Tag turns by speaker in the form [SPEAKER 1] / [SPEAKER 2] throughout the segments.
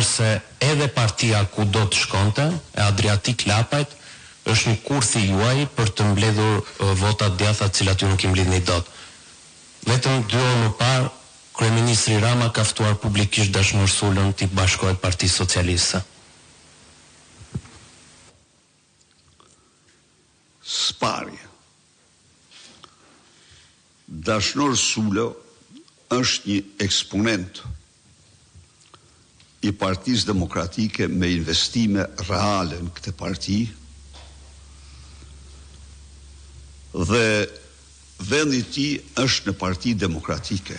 [SPEAKER 1] është se edhe partia ku do të shkonte, e Adriatik Lapajt, është një kurthi juaj për të mbledhur votat djatha të cilat ju nuk i mblidhni dot. Vetëm 2 orë më parë, kryeministri Rama ka ftuar publikisht Dashnor Sulën të bashkohet Partisë Socialiste.
[SPEAKER 2] Spari. Dashnor Sulë është një eksponent i Partisë Demokratike me investime reale në këtë parti dhe vendi i tij është në Parti Demokratike.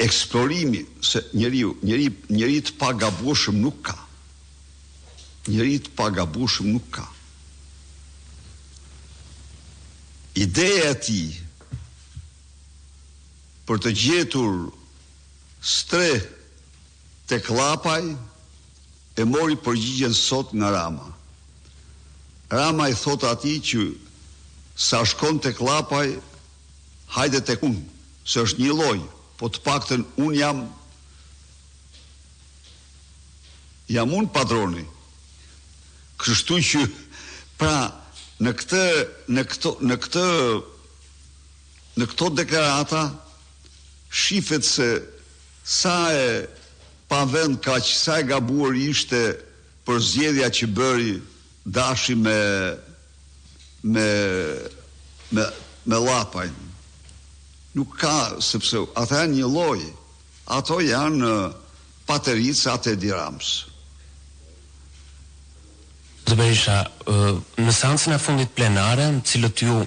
[SPEAKER 2] Eksplorimi se njeri të pagabueshëm nuk ka. Njeri të pagabueshëm nuk ka. Ideja e tij për të gjetur stre tek Llapaj e mori përgjigjen sot nga Rama. Rama i thot atij që sa shkon tek Llapaj, hajde tek unë, se është një lloj, po të paktën unë jam unë padroni. Kështu që pra në këto deklarata shifet se sa e pa vend kaq, sa e gabuar ishte për zgjedhja që bëri Dashi me Llapajn. Nuk ka, sepse ata janë një lloj. Ato janë patericat e Edi Ramës.
[SPEAKER 1] Zotërisha, në seancën e fundit plenare, në cilët ju